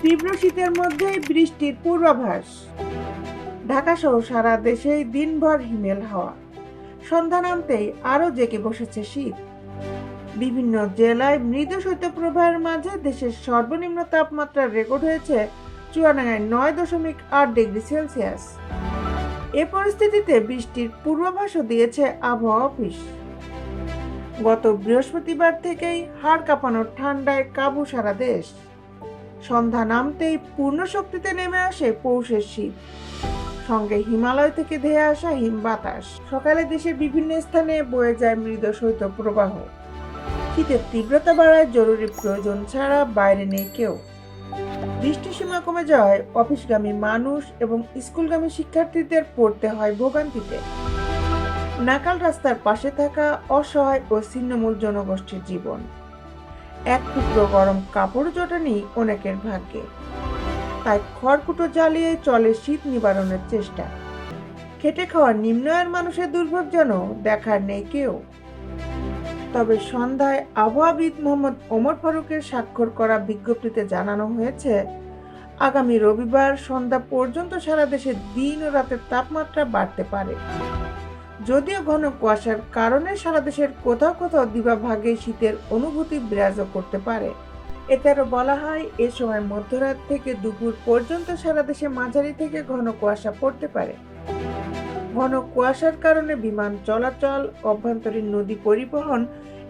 তীব্র শীতের মধ্যেই বৃষ্টির পূর্বাভাস। ঢাকা সহ সারা দেশেই দিনভর হিমেল হাওয়া। সন্ধ্যা নামতেই আরও জেঁকে বসেছে শীত। বিভিন্ন জেলায় মৃদু শৈত্যপ্রবাহের মাঝে দেশের সর্বনিম্ন তাপমাত্রা রেকর্ড হয়েছে চুয়াডাঙ্গায় 9.8 ডিগ্রি সেলসিয়াস। এ পরিস্থিতিতে বৃষ্টির পূর্বাভাসও দিয়েছে আবহাওয়া অফিস। গত বৃহস্পতিবার থেকেই হাড় কাঁপানো ঠান্ডায় কাবু সারা দেশ। সন্ধ্যা নামতেই পূর্ণ শক্তিতে নেমে আসে পৌষের শীত, সঙ্গে হিমালয় থেকে ধেয়ে আসা হিম বাতাস। সকালে দেশের বিভিন্ন স্থানে বয়ে যায় মৃদু শৈত্যপ্রবাহ। শীতের তীব্রতা বাড়ায় জরুরি প্রয়োজন ছাড়া বাইরে নেই কেউ। বৃষ্টির সীমা কমে যাওয়ায় অফিসগামী মানুষ এবং স্কুলগামী শিক্ষার্থীদের পড়তে হয় ভোগান্তিতে। নাকাল রাস্তার পাশে থাকা অসহায় ও ছিন্নমূল জনগোষ্ঠীর জীবন। এক টুকরো গরম কাপড় জোটানি অনেকের ভাগ্যে, তাই খড়কুটো জ্বালিয়ে চলে শীত নিবারণের চেষ্টা। খেটে খাওয়া নিম্ন আয়ের মানুষের দুর্ভোগ যেন দেখার নেই কেউ। তবে সন্ধ্যায় আবহাওয়াবিদ মোহাম্মদ ওমর ফারুকের স্বাক্ষর করা বিজ্ঞপ্তিতে জানানো হয়েছে, আগামী রবিবার সন্ধ্যা পর্যন্ত সারা দেশে দিন ও রাতের তাপমাত্রা বাড়তে পারে। যদিও ঘন কুয়াশার কারণে সারা দেশের কোথাও কোথাও দিবাভাগে শীতের অনুভূতি বিরাজ করতে পারে। এতে আরও বলা হয়, এ সময় মধ্যরাত থেকে দুপুর পর্যন্ত সারা দেশে মাঝারি থেকে ঘন কুয়াশা পড়তে পারে। ঘন কুয়াশার কারণে বিমান চলাচল, অভ্যন্তরীণ নদী পরিবহন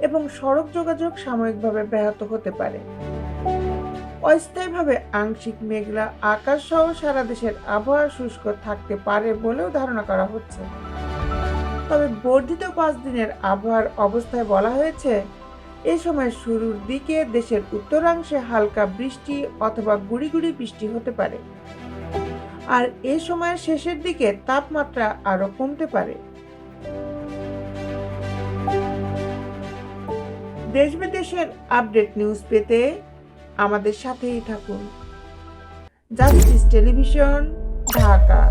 এবং সড়ক যোগাযোগ সাময়িকভাবে ব্যাহত হতে পারে। অস্থায়ীভাবে আংশিক মেঘলা আকাশ সহ সারা দেশের আবহাওয়া শুষ্ক থাকতে পারে বলেও ধারণা করা হচ্ছে। তবে বর্ধিত 5 দিনের আবহাওয়ার অবস্থায় বলা হয়েছে, এ সময় শুরুর দিকে দেশের উত্তরাংশে হালকা বৃষ্টি অথবা গুঁড়ি গুঁড়ি বৃষ্টি হতে পারে, আর এ সময়ের শেষের দিকে তাপমাত্রা আরো কমতে পারে। দেশ বিদেশের আপডেট নিউজ পেতে আমাদের সাথেই থাকুন। Justice television, Dhaka.